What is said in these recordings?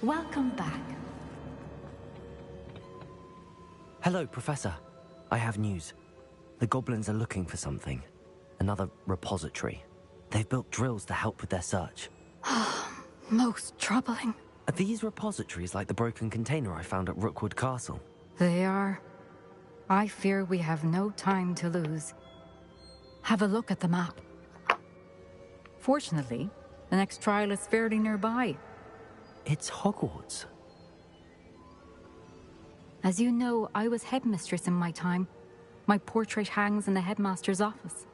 Welcome back. Hello, Professor. I have news. The goblins are looking for something. Another repository. They've built drills to help with their search. Most troubling. Are these repositories like the broken container I found at Rookwood Castle? They are. I fear we have no time to lose. Have a look at the map. Fortunately, the next trial is fairly nearby. It's Hogwarts. As you know, I was headmistress in my time. My portrait hangs in the headmaster's office.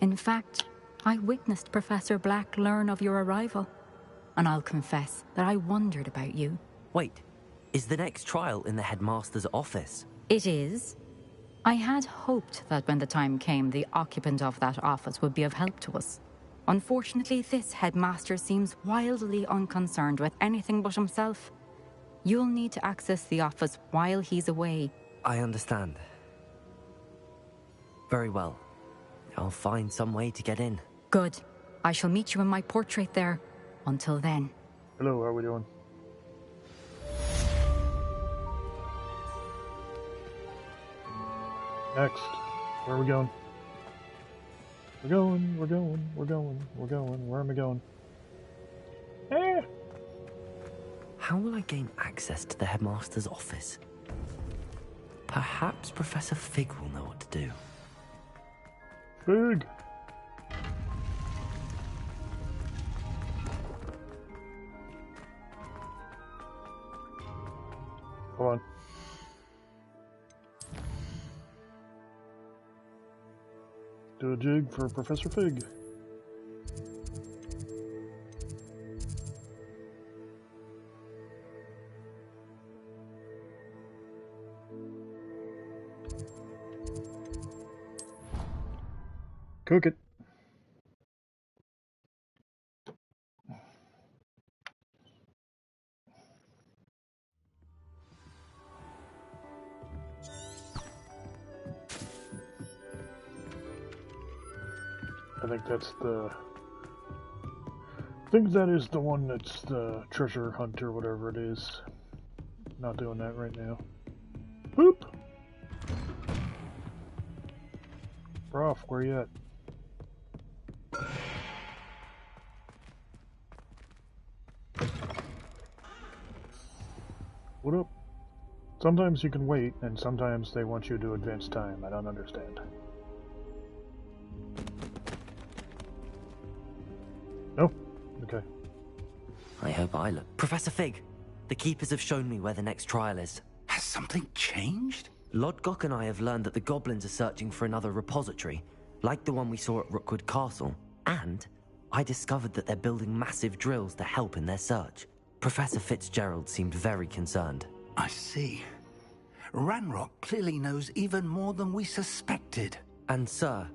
In fact, I witnessed Professor Black learn of your arrival. And I'll confess that I wondered about you. Wait, is the next trial in the headmaster's office? It is. I had hoped that when the time came, the occupant of that office would be of help to us. Unfortunately, this headmaster seems wildly unconcerned with anything but himself. You'll need to access the office while he's away. I understand. Very well. I'll find some way to get in. Good. I shall meet you in my portrait there. Until then. Hello, how are we doing? Next. Where are we going? We're going. Where am I going? Eh! How will I gain access to the headmaster's office? Perhaps Professor Fig will know what to do. Fig! Come on. Do a jig for Professor Fig. Cook it. I think that's the... I think that is the one that's the treasure hunt or whatever it is. Not doing that right now. Boop! Prof, where you at? What up? Sometimes you can wait, and sometimes they want you to advance time. I don't understand. No? Okay. I hope I look. Professor Fig, the keepers have shown me where the next trial is. Has something changed? Lodgok and I have learned that the goblins are searching for another repository, like the one we saw at Rookwood Castle. And I discovered that they're building massive drills to help in their search. Professor Fitzgerald seemed very concerned. I see. Ranrock clearly knows even more than we suspected. And sir,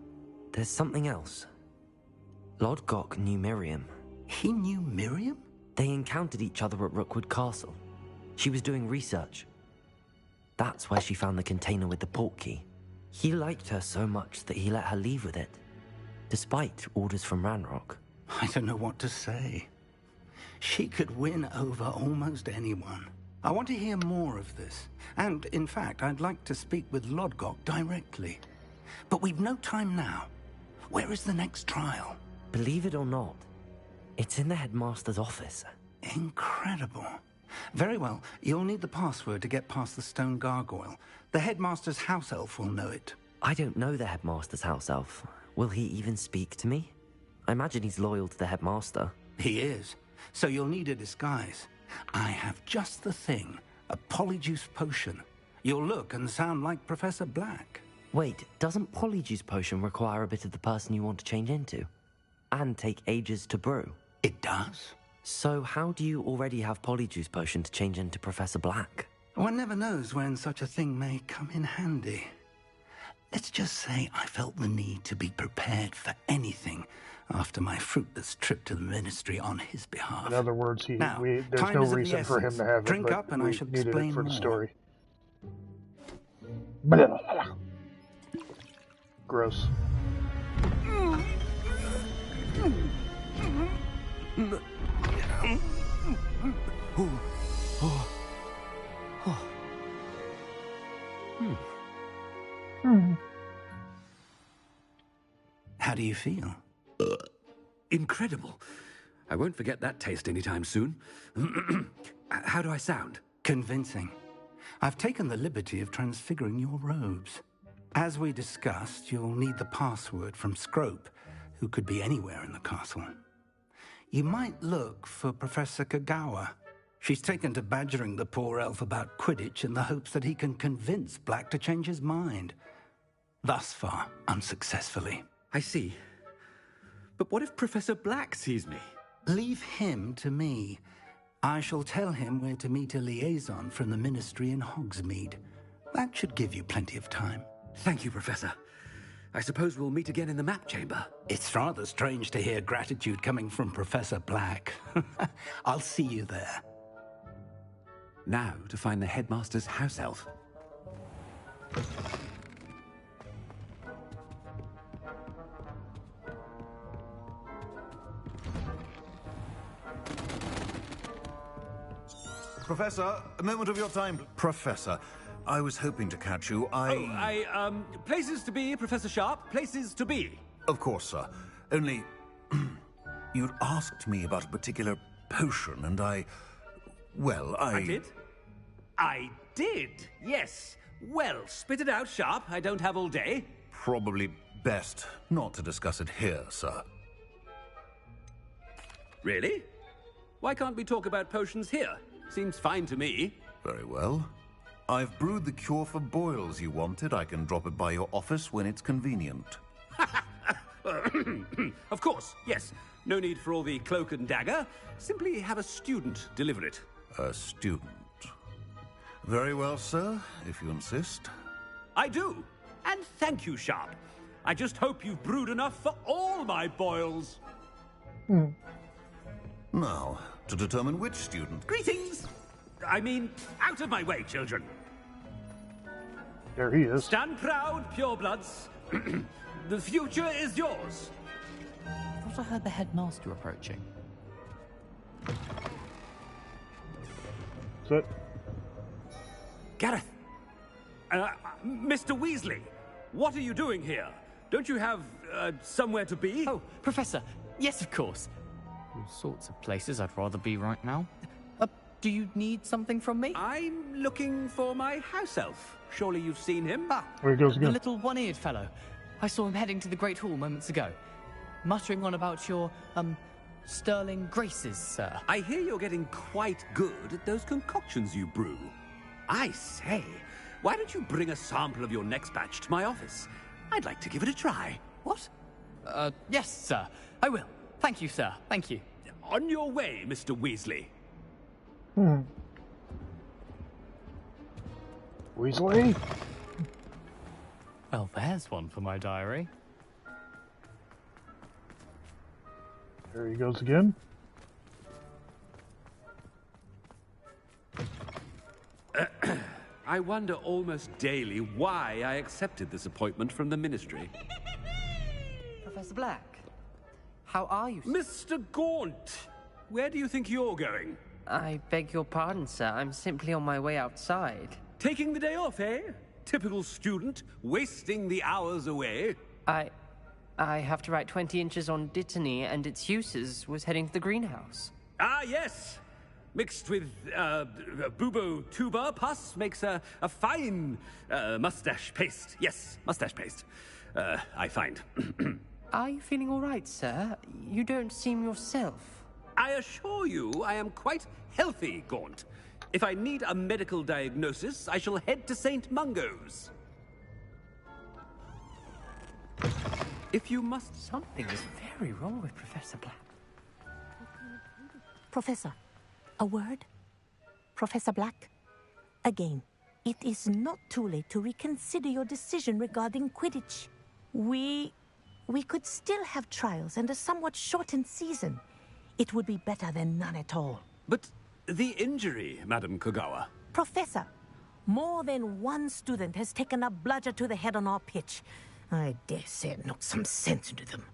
there's something else. Lodgok knew Miriam. He knew Miriam? They encountered each other at Rookwood Castle. She was doing research. That's where she found the container with the portkey. He liked her so much that he let her leave with it, despite orders from Ranrock. I don't know what to say. She could win over almost anyone. I want to hear more of this. And, in fact, I'd like to speak with Lodgok directly. But we've no time now. Where is the next trial? Believe it or not, it's in the headmaster's office. Incredible. Very well. You'll need the password to get past the stone gargoyle. The headmaster's house elf will know it. I don't know the headmaster's house elf. Will he even speak to me? I imagine he's loyal to the headmaster. He is. So you'll need a disguise. I have just the thing. A polyjuice potion. You'll look and sound like Professor Black. Wait, doesn't Polyjuice Potion require a bit of the person you want to change into? And take ages to brew? It does. So how do you already have Polyjuice Potion to change into Professor Black? One never knows when such a thing may come in handy. Let's just say I felt the need to be prepared for anything after my fruitless trip to the ministry on his behalf. In other words, there's time no is of the reason for him essence. to have Drink it, but up and we I shall needed explain it for the more. story. Gross. do you feel? Incredible. I won't forget that taste anytime soon. How do I sound? Convincing. I've taken the liberty of transfiguring your robes. As we discussed, you'll need the password from Scrope, who could be anywhere in the castle. You might look for Professor Kagawa. She's taken to badgering the poor elf about Quidditch in the hopes that he can convince Black to change his mind. Thus far, unsuccessfully. I see. But what if Professor Black sees me? Leave him to me. I shall tell him where to meet a liaison from the Ministry in Hogsmeade. That should give you plenty of time. Thank you, Professor. I suppose we'll meet again in the map chamber. It's rather strange to hear gratitude coming from Professor Black. I'll see you there. Now to find the headmaster's house elf. Professor, a moment of your time. Professor, I was hoping to catch you. Places to be, Professor Sharp. Places to be. Of course, sir. Only... you'd asked me about a particular potion, and well, I did? I did, yes. Well, spit it out, Sharp. I don't have all day. Probably best not to discuss it here, sir. Really? Why can't we talk about potions here? Seems fine to me. Very well. I've brewed the cure for boils you wanted. I can drop it by your office when it's convenient. Of course, yes. No need for all the cloak and dagger. Simply have a student deliver it. A student. Very well, sir, if you insist. I do. And thank you, Sharp. I just hope you've brewed enough for all my boils. Now, to determine which student... Greetings! I mean, out of my way, children. There he is. Stand proud, purebloods. The future is yours. I thought I heard the headmaster approaching. Sit. Gareth! Mr. Weasley, what are you doing here? Don't you have, somewhere to be? Oh, Professor, yes, of course. All sorts of places I'd rather be right now. Do you need something from me? I'm looking for my house elf. Surely you've seen him? Ah, There he goes the again. little one-eared fellow. I saw him heading to the Great Hall moments ago, muttering on about your, sterling graces, sir. I hear you're getting quite good at those concoctions you brew. I say, why don't you bring a sample of your next batch to my office? I'd like to give it a try. What? Yes, sir. I will. Thank you, sir. Thank you. On your way, Mr. Weasley. Weasley? Well, there's one for my diary. There he goes again. I wonder almost daily why I accepted this appointment from the Ministry. Professor Black, how are you, sir? Mr. Gaunt, where do you think you're going? I beg your pardon, sir. I'm simply on my way outside. Taking the day off, eh? Typical student, wasting the hours away. I have to write 20 inches on Dittany and its uses. Was heading to the greenhouse. Ah, yes. Mixed with bubo tuber pus makes a fine mustache paste. Yes, mustache paste. I find. Are you feeling all right, sir? You don't seem yourself. I assure you I am quite healthy, Gaunt. If I need a medical diagnosis, I shall head to St. Mungo's. If you must... Something is very wrong with Professor Black. Professor, a word? Professor Black? Again, it is not too late to reconsider your decision regarding Quidditch. We could still have trials and a somewhat shortened season. It would be better than none at all. But the injury, Madam Kagawa. Professor, more than one student has taken a bludger to the head on our pitch. I dare say it knocked some sense into them.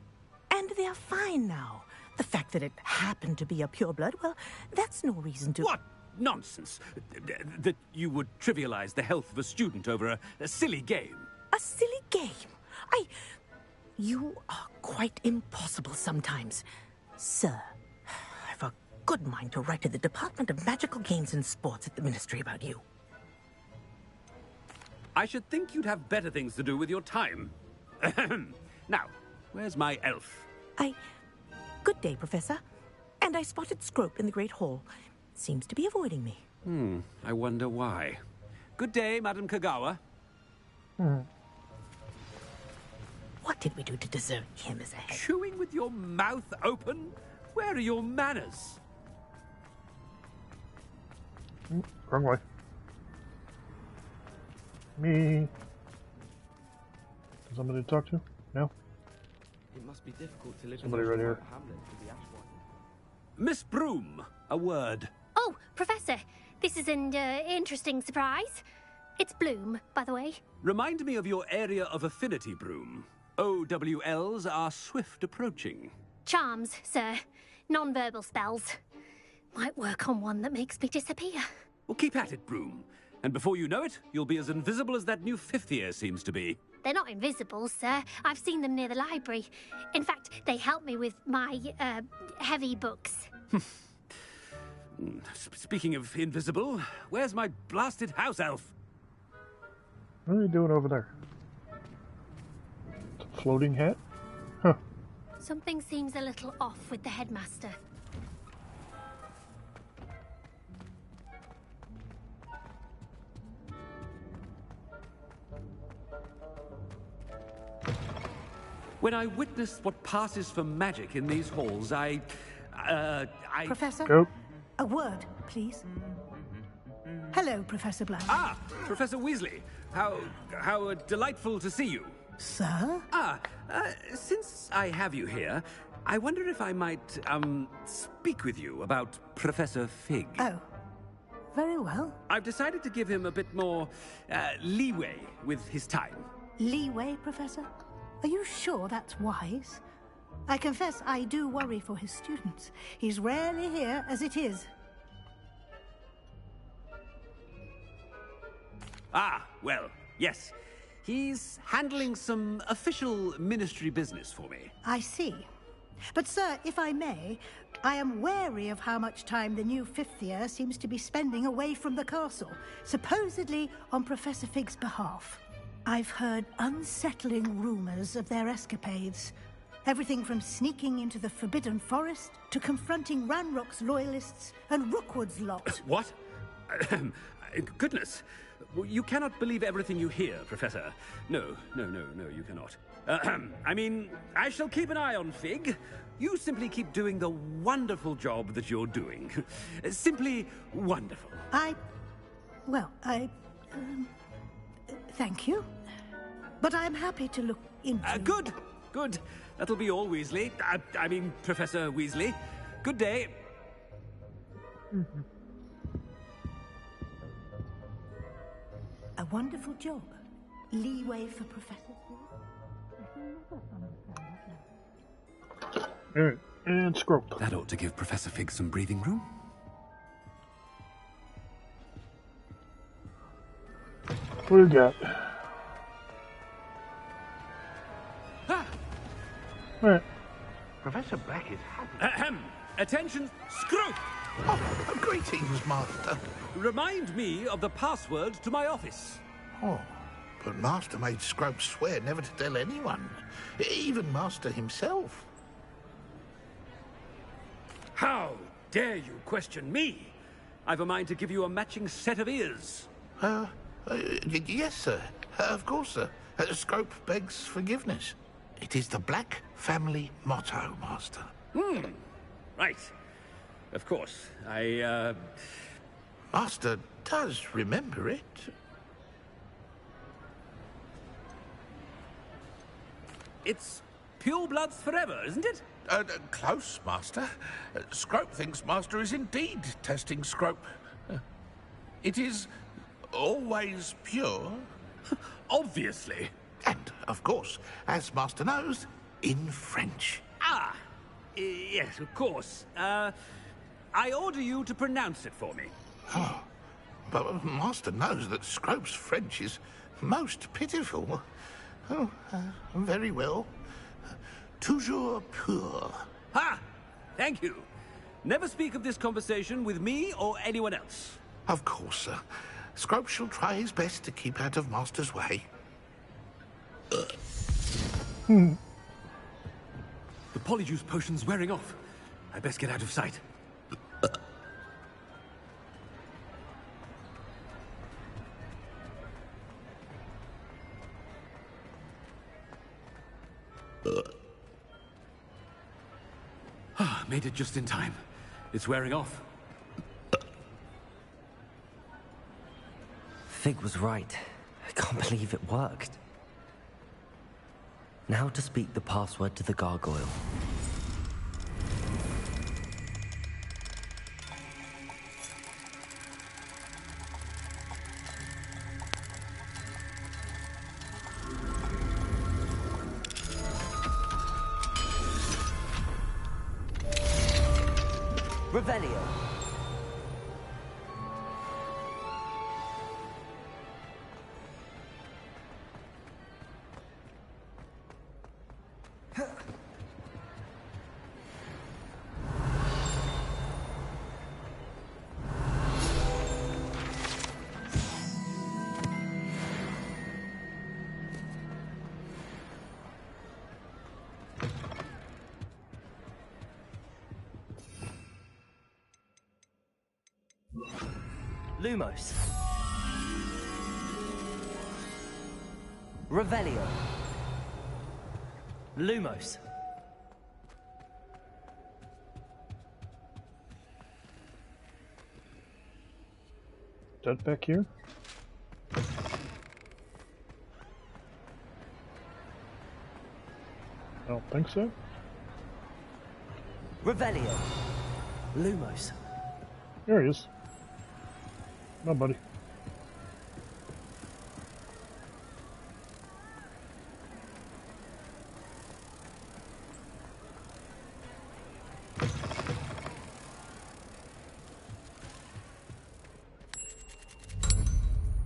And they're fine now. The fact that it happened to be a pureblood, well, that's no reason to... What nonsense! That you would trivialize the health of a student over a silly game. A silly game? You are quite impossible sometimes. Sir, I've a good mind to write to the Department of Magical Games and Sports at the Ministry about you. I should think you'd have better things to do with your time. Now, where's my elf? Good day, Professor. And I spotted Scrope in the Great Hall. Seems to be avoiding me. I wonder why. Good day, Madam Kagawa. What did we do to deserve him as a head? Chewing with your mouth open? Where are your manners? Wrong way. Me. Somebody to talk to? No? It must be difficult to live Somebody in right here. Hamlet with the Ashwine. Miss Broom, a word. Oh, Professor, this is an interesting surprise. It's Bloom, by the way. Remind me of your area of affinity, Broom. OWLs are swift approaching. Charms, sir. Non-verbal spells. Might work on one that makes me disappear. Well, keep at it, Broom. And before you know it, you'll be as invisible as that new fifth year seems to be. They're not invisible, sir. I've seen them near the library. In fact, they help me with my, heavy books. Speaking of invisible, where's my blasted house elf? What are you doing over there? Floating hat? Huh. Something seems a little off with the headmaster. When I witnessed what passes for magic in these halls, I... Professor? Go. A word, please. Hello, Professor Black. Ah, Professor Weasley. How delightful to see you. Sir? Since I have you here, I wonder if I might, speak with you about Professor Fig. Oh, very well. I've decided to give him a bit more, leeway with his time. Leeway, Professor? Are you sure that's wise? I confess I do worry for his students. He's rarely here as it is. Ah, well, yes. He's handling some official ministry business for me. I see. But, sir, if I may, I am wary of how much time the new fifth year seems to be spending away from the castle, supposedly on Professor Fig's behalf. I've heard unsettling rumors of their escapades. Everything from sneaking into the Forbidden Forest to confronting Ranrock's loyalists and Rookwood's lot. What? Goodness. You cannot believe everything you hear, Professor. No, you cannot. I mean, I shall keep an eye on Fig. You simply keep doing the wonderful job that you're doing. Simply wonderful. Thank you. But I'm happy to look into... Good. That'll be all, Weasley. I mean, Professor Weasley. Good day. A wonderful job. Leeway for Professor Fig. Alright, and Scrope. That ought to give Professor Fig some breathing room. What do we got? Alright. Professor Black is happy. Attention, Scrope! Oh, greetings, Master. Remind me of the password to my office. Oh, but Master made Scrope swear never to tell anyone, even Master himself. How dare you question me? I've a mind to give you a matching set of ears. Yes, sir. Of course, sir. Scrope begs forgiveness. It is the Black family motto, Master. Right. Of course. Master does remember it. It's pure bloods forever, isn't it? Close, Master. Scrope thinks Master is indeed testing Scrope. It is always pure. Obviously. And, of course, as Master knows, in French. Yes, of course. I order you to pronounce it for me. Oh, but Master knows that Scrope's French is most pitiful. Oh, very well. Toujours pur. Ha! Thank you. Never speak of this conversation with me or anyone else. Of course, sir. Scrope shall try his best to keep out of Master's way. The polyjuice potion's wearing off. I best get out of sight. Made it just in time. It's wearing off. Fig was right. I can't believe it worked. Now to speak the password to the gargoyle. Revelio. Lumos. Revelio. Lumos. That back here? I don't think so. Revelio. Lumos. There he is. No, buddy.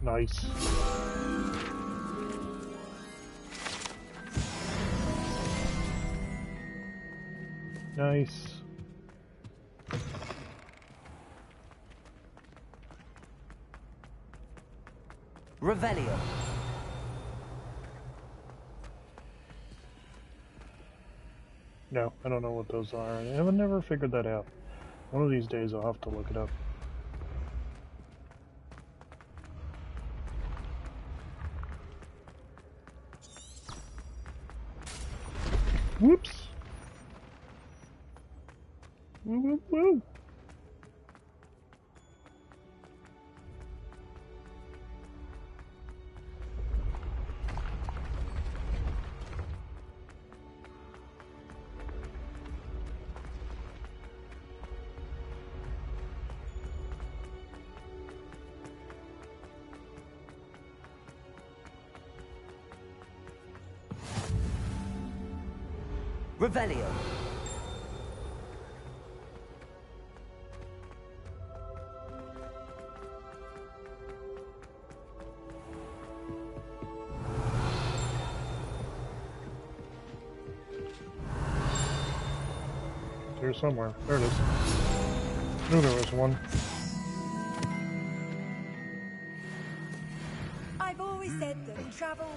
Nice. Nice. Revelio. No, I don't know what those are. I have never figured that out. One of these days I'll have to look it up. Whoops! Woo, woo, woo. Revelio. Here somewhere. There it is. Knew there was one. I've always said that travel.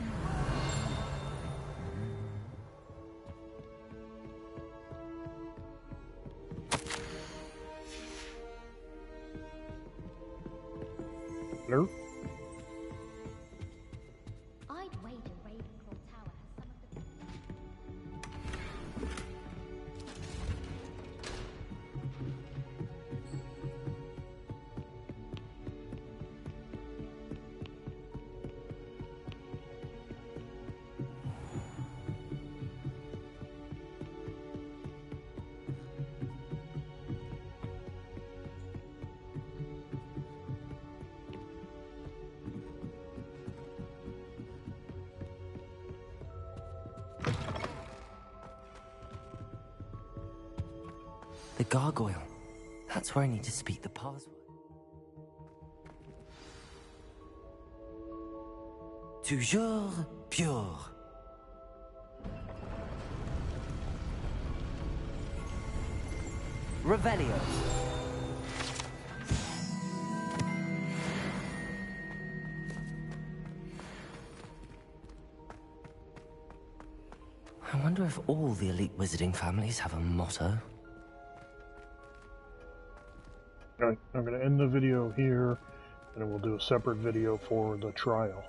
Hello? I'd wager Ravenclaw Tower has some of the... The gargoyle. That's where I need to speak the password. Toujours pure. Revelio. I wonder if all the elite wizarding families have a motto. Alright, I'm going to end the video here, and then we'll do a separate video for the trial.